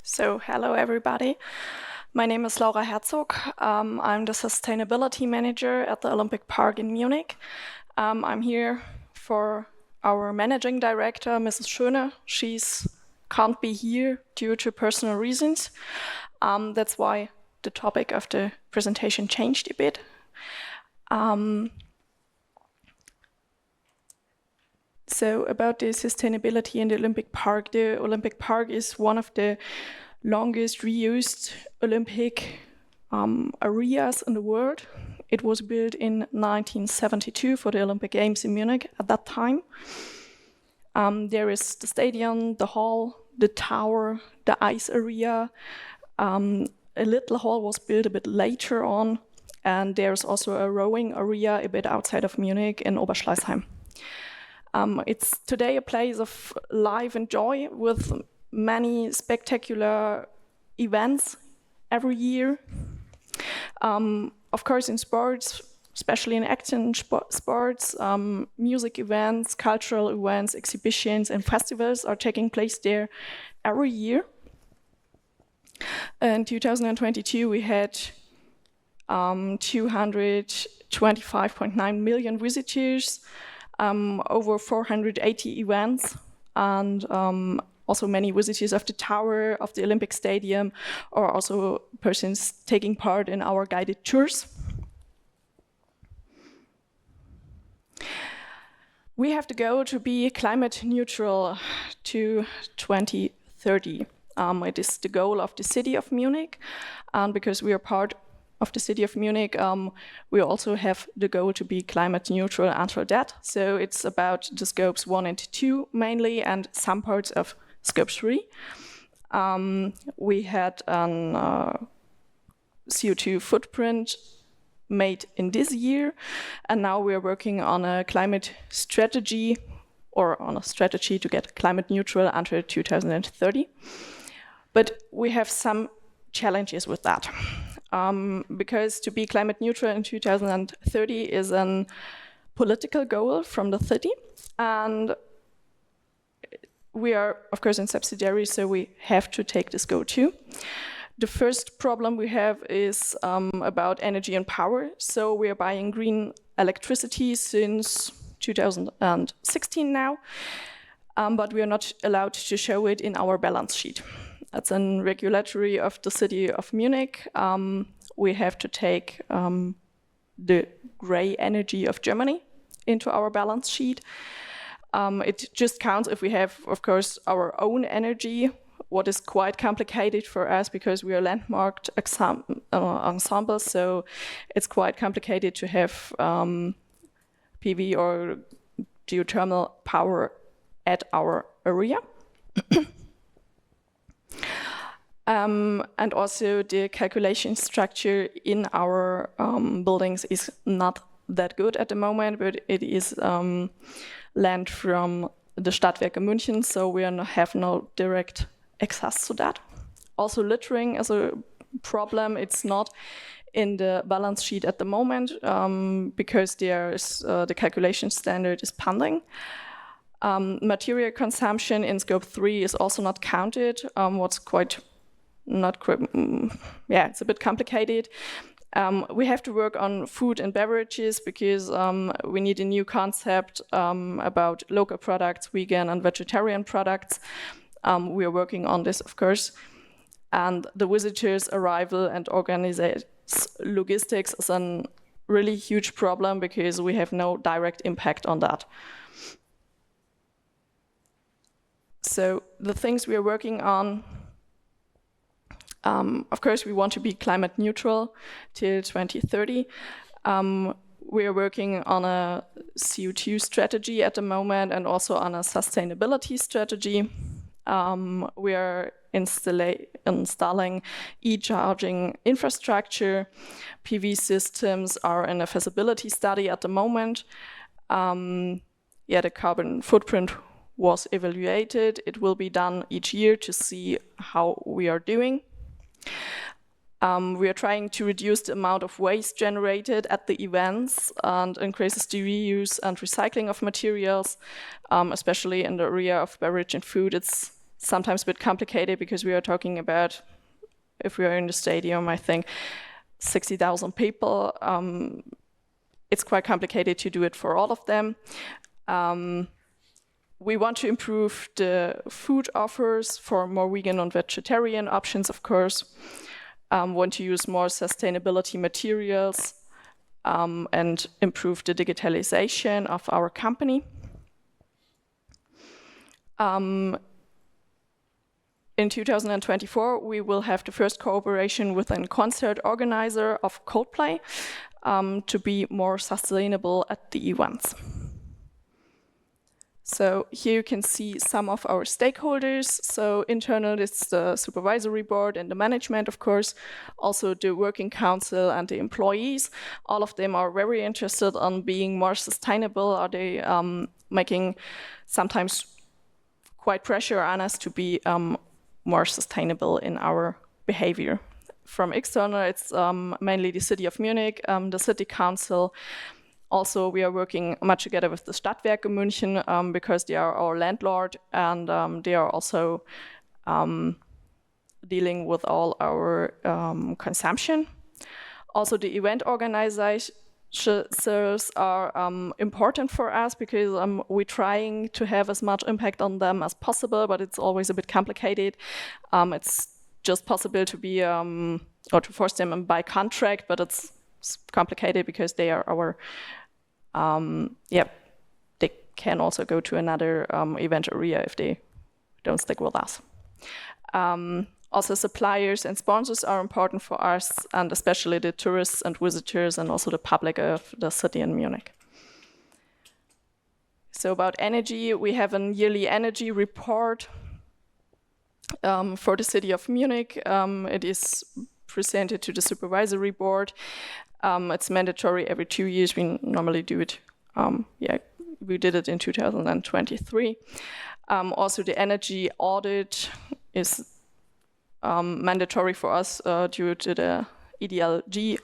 So, hello everybody. My name is Laura Herzog. I'm the Sustainability Manager at the Olympiapark in Munich. I'm here for our Managing Director, Mrs. Schöne. She can't be here due to personal reasons. That's why the topic of the presentation changed a bit. So about the sustainability in the Olympiapark. The Olympiapark is one of the longest reused Olympic areas in the world. It was built in 1972 for the Olympic Games in Munich at that time. There is the stadium, the hall, the tower, the ice area. A little hall was built a bit later on, and there's also a rowing area a bit outside of Munich in Oberschleißheim. It's today a place of life and joy with many spectacular events every year. Of course, in sports, especially in action sports, music events, cultural events, exhibitions, and festivals are taking place there every year. In 2022, we had 225.9 million visitors, over 480 events, and also many visitors of the tower, of the Olympic Stadium, or also persons taking part in our guided tours. We have the goal to be climate neutral to 2030. It is the goal of the city of Munich, and because we are part of the city of Munich, we also have the goal to be climate neutral until that. So it's about the scopes 1 and 2 mainly, and some parts of scope 3. We had a CO2 footprint made in this year, and now we're working on a climate strategy, or on a strategy to get climate neutral until 2030. But we have some challenges with that. Because to be climate neutral in 2030 is a political goal from the city, and we are, of course, in subsidiary, so we have to take this goal too. The first problem we have is about energy and power. So we are buying green electricity since 2016 now, but we are not allowed to show it in our balance sheet. That's a regulatory of the city of Munich. We have to take the gray energy of Germany into our balance sheet. It just counts if we have, of course, our own energy, what is quite complicated for us because we are landmarked ensemble, so it's quite complicated to have PV or geothermal power at our area. And also the calculation structure in our buildings is not that good at the moment, but it is land from the Stadtwerke München, so we have no direct access to that. Also littering is a problem. It's not in the balance sheet at the moment because there's the calculation standard is pending. Material consumption in scope 3 is also not counted, what's quite it's a bit complicated. We have to work on food and beverages because we need a new concept about local products, vegan and vegetarian products. We are working on this, of course. And the visitors' arrival and logistics is a really huge problem because we have no direct impact on that. So the things we are working on, of course, we want to be climate neutral till 2030. We are working on a CO2 strategy at the moment and also on a sustainability strategy. We are installing e-charging infrastructure. PV systems are in a feasibility study at the moment. The carbon footprint was evaluated. It will be done each year to see how we are doing. We are trying to reduce the amount of waste generated at the events and increases the reuse and recycling of materials, especially in the area of beverage and food. It's sometimes a bit complicated because we are talking about, if we are in the stadium, I think 60,000 people. It's quite complicated to do it for all of them. We want to improve the food offers for more vegan and vegetarian options, of course. Want to use more sustainability materials and improve the digitalization of our company. In 2024, we will have the first cooperation with a concert organizer of Coldplay to be more sustainable at the events. So here you can see some of our stakeholders. So internal, it's the supervisory board and the management, of course, also the working council and the employees. All of them are very interested in being more sustainable. Are they making sometimes quite pressure on us to be more sustainable in our behavior. From external, it's mainly the city of Munich, the city council. Also, we are working much together with the Stadtwerke München because they are our landlord, and they are also dealing with all our consumption. Also, the event organizers are important for us because we're trying to have as much impact on them as possible, but it's always a bit complicated. It's just possible to be or to force them by contract, but it's complicated because they are our they can also go to another event area if they don't stick with us. Also, suppliers and sponsors are important for us, and especially the tourists and visitors and also the public of the city in Munich. So about energy, we have a yearly energy report for the city of Munich. It is presented to the supervisory board. It's mandatory every 2 years. We normally do it. We did it in 2023. Also, the energy audit is mandatory for us due to the EDLG.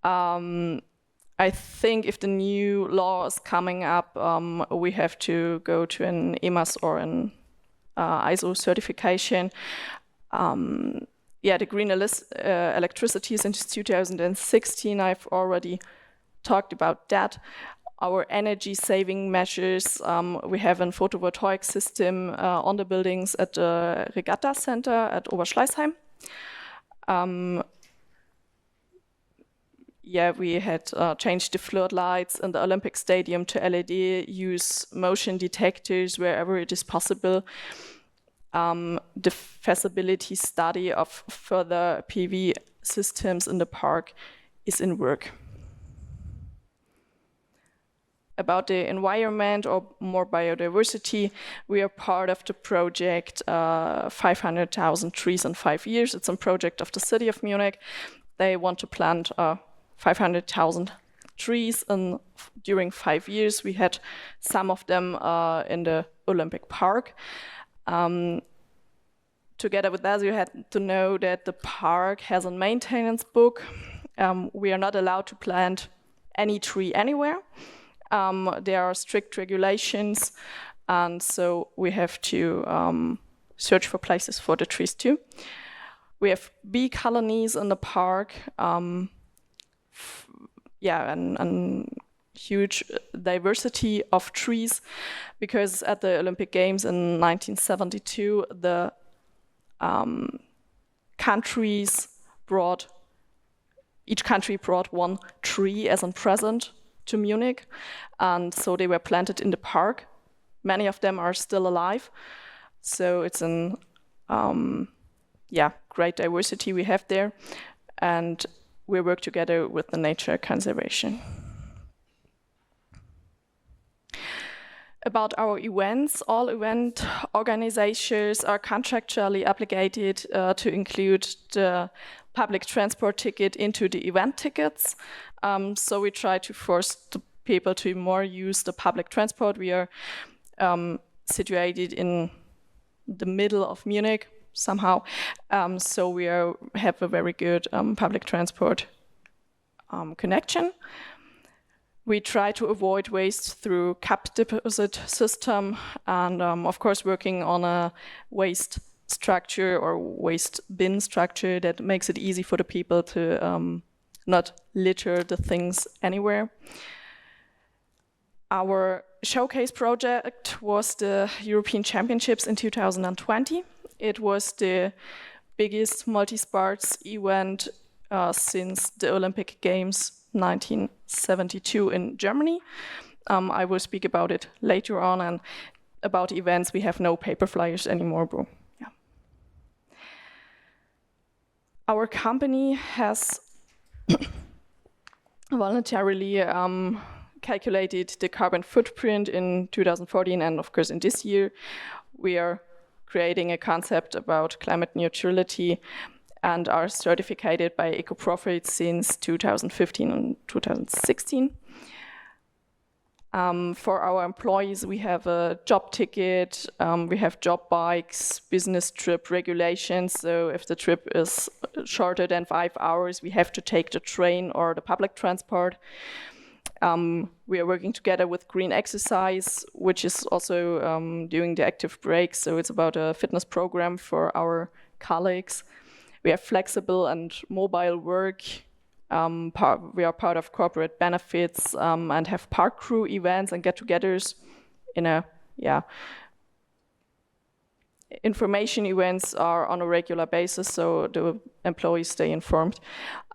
I think if the new law is coming up, we have to go to an EMAS or an ISO certification. The green electricity since 2016, I've already talked about that. Our energy saving measures, we have a photovoltaic system on the buildings at the Regatta Center at Oberschleißheim. We had changed the floodlights in the Olympic Stadium to LED, use motion detectors wherever it is possible. The feasibility study of further PV systems in the park is in work. About the environment or more biodiversity, we are part of the project 500,000 trees in 5 years. It's a project of the city of Munich. They want to plant 500,000 trees during 5 years. We had some of them in the Olympic Park. Together with that, you had to know that the park has a maintenance book. We are not allowed to plant any tree anywhere. There are strict regulations, and so we have to search for places for the trees too. We have bee colonies in the park. And huge diversity of trees, because at the Olympic Games in 1972, the each country brought one tree as a present to Munich, and so they were planted in the park. Many of them are still alive, so it's an great diversity we have there, and we work together with the nature conservation. About our events, all event organizers are contractually obligated to include the public transport ticket into the event tickets. So we try to force the people to more use the public transport. We are situated in the middle of Munich somehow, so we have a very good public transport connection. We try to avoid waste through cap deposit system and of course working on a waste structure or waste bin structure that makes it easy for the people to not litter the things anywhere. Our showcase project was the European Championships in 2020. It was the biggest multi-sports event since the Olympic Games 1972 in Germany. I will speak about it later on, and about events we have no paper flyers anymore, bro. Yeah. Our company has voluntarily calculated the carbon footprint in 2014, and of course in this year we are creating a concept about climate neutrality and are certified by EcoProfit since 2015 and 2016. For our employees, we have a job ticket, we have job bikes, business trip regulations. So if the trip is shorter than 5 hours, we have to take the train or the public transport. We are working together with Green Exercise, which is also doing the active break. So it's about a fitness program for our colleagues. We have flexible and mobile work. We are part of corporate benefits and have park crew events and get-togethers in a, information events are on a regular basis, so the employees stay informed.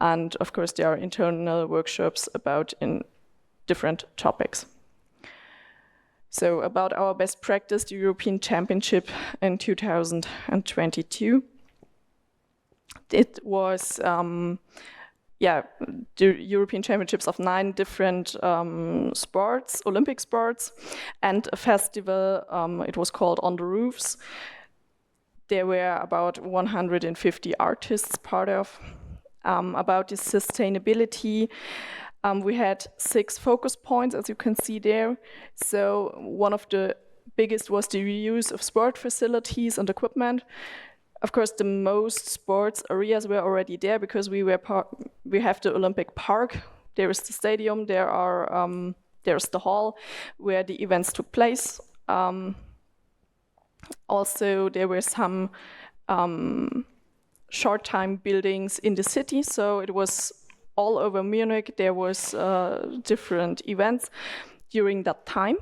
And of course, there are internal workshops about in different topics. So about our best practice, the European Championship in 2022. It was, the European Championships of 9 different sports, Olympic sports, and a festival, it was called On the Roofs. There were about 150 artists part of. About the sustainability, we had 6 focus points, as you can see there. So one of the biggest was the reuse of sport facilities and equipment. Of course, the most sports areas were already there because we have the Olympic Park. There is the stadium. There's the hall where the events took place. Also, there were some short-time buildings in the city, so it was all over Munich. There was different events during that time.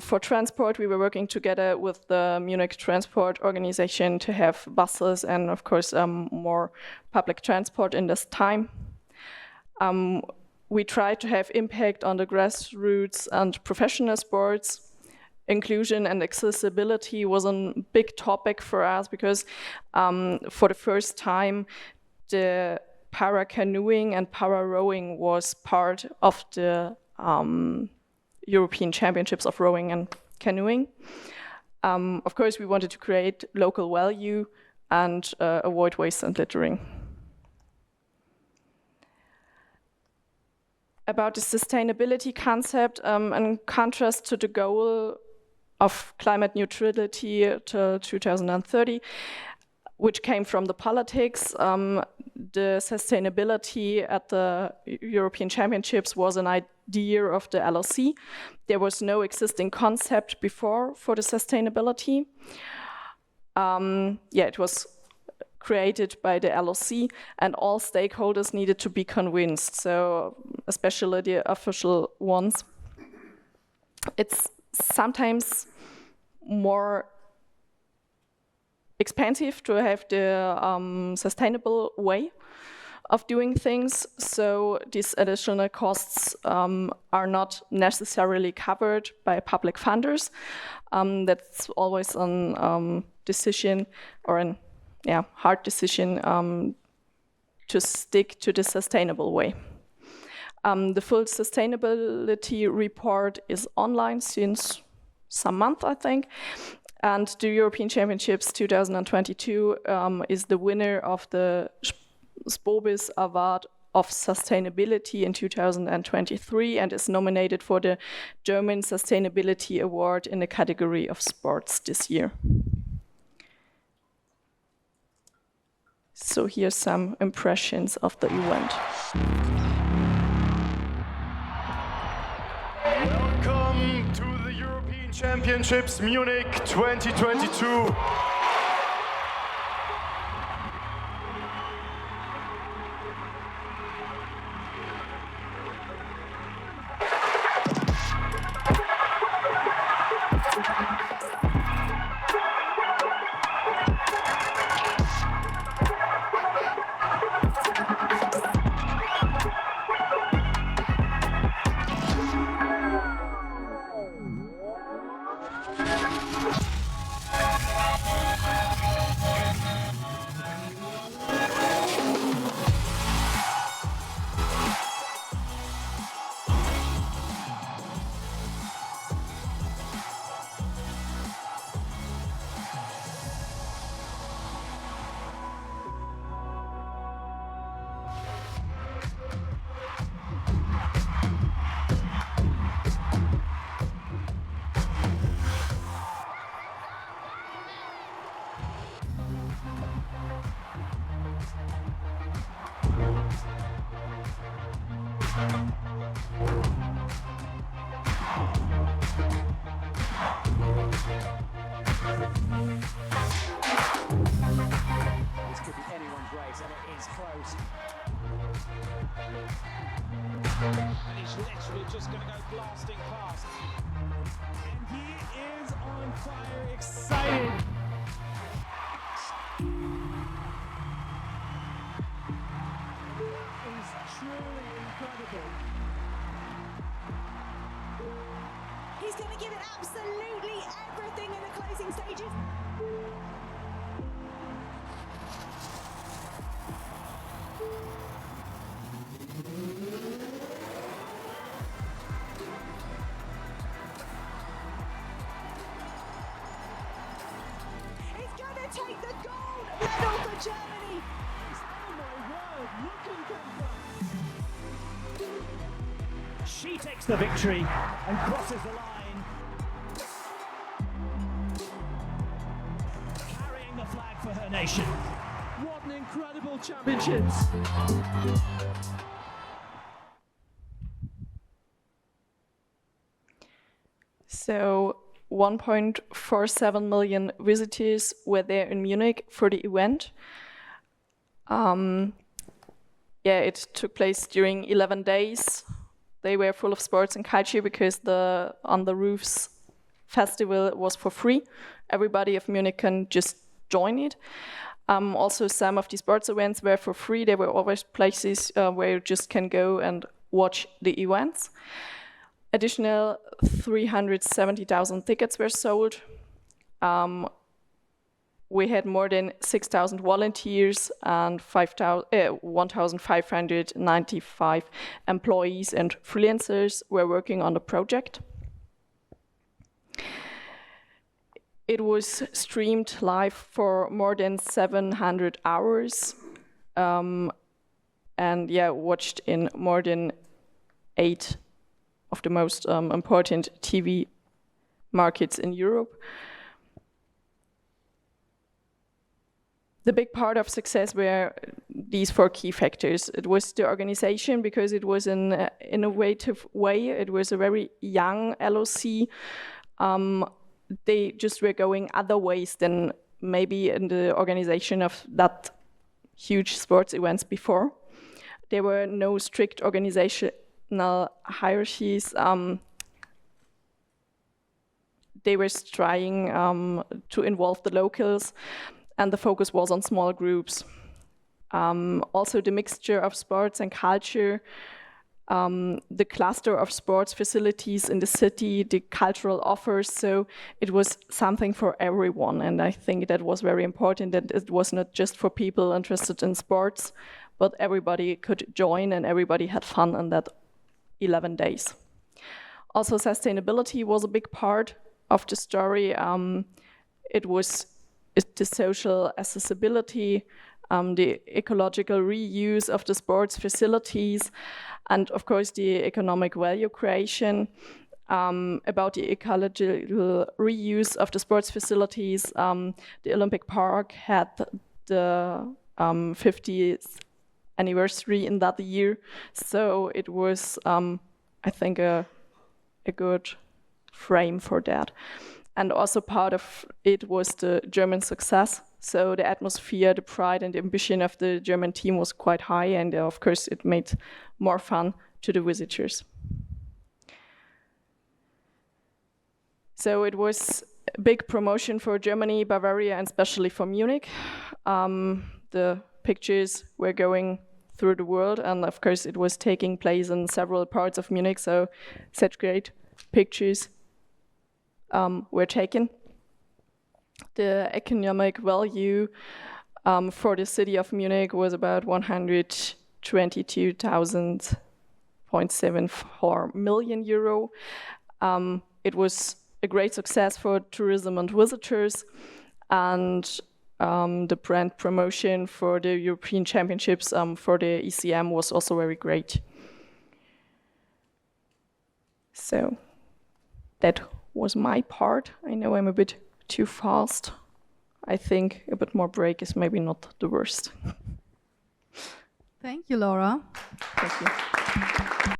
For transport, we were working together with the Munich Transport Organization to have buses and, of course, more public transport in this time. We tried to have impact on the grassroots and professional sports. Inclusion and accessibility was a big topic for us because for the first time, the para-canoeing and para-rowing was part of the European Championships of Rowing and Canoeing. Of course, we wanted to create local value and avoid waste and littering. About the sustainability concept, in contrast to the goal of climate neutrality till 2030, which came from the politics, the sustainability at the European Championships was an idea of the LLC. There was no existing concept before for the sustainability. It was created by the LLC, and all stakeholders needed to be convinced, so especially the official ones. It's sometimes more expensive to have the sustainable way of doing things, so these additional costs are not necessarily covered by public funders. That's always a decision or a hard decision to stick to the sustainable way. The full sustainability report is online since some month, I think. And the European Championships 2022 is the winner of the Spobis Award of Sustainability in 2023 and is nominated for the German Sustainability Award in the category of sports this year. So here's some impressions of the event. Championships Munich 2022. This could be anyone's race, and it is close. And he's literally just going to go blasting past. And he is on fire, excited. He's truly incredible. He's going to give it absolutely everything in the closing stages. He's going to take the gold medal for Germany. Oh my word, look at that. She takes the victory and crosses the line. Carrying the flag for her nation. What an incredible championships. So 1.47 million visitors were there in Munich for the event. Yeah, it took place during 11 days. They were full of sports and culture because the On the Roofs festival was for free. Everybody of Munich can just join it. Also, some of the sports events were for free. There were always places where you just can go and watch the events. Additional 370,000 tickets were sold. We had more than 6,000 volunteers and 1,595 employees and freelancers were working on the project. It was streamed live for more than 700 hours and yeah, watched in more than 8 of the most important TV markets in Europe. The big part of success were these 4 key factors. It was the organization, because it was an innovative way. It was a very young LOC. They just were going other ways than maybe in the organization of that huge sports events before. There were no strict organizational hierarchies. They were trying to involve the locals, and the focus was on small groups. Also the mixture of sports and culture, the cluster of sports facilities in the city, the cultural offers, so it was something for everyone, and I think that was very important, that it was not just for people interested in sports, but everybody could join and everybody had fun in that 11 days. Also, sustainability was a big part of the story. It was the social accessibility, the ecological reuse of the sports facilities, and of course the economic value creation. About the ecological reuse of the sports facilities, the Olympiapark had the 50th anniversary in that year, so it was, I think, a good frame for that. And also part of it was the German success. So the atmosphere, the pride and the ambition of the German team was quite high, and of course it made more fun to the visitors. So it was a big promotion for Germany, Bavaria, and especially for Munich. The pictures were going through the world, and of course it was taking place in several parts of Munich, so such great pictures were taken. The economic value for the city of Munich was about 122,000.74 million euro. It was a great success for tourism and visitors, and the brand promotion for the European Championships for the ECM was also very great. So that was my part. I know I'm a bit too fast. I think a bit more break is maybe not the worst. Thank you, Laura. Thank you.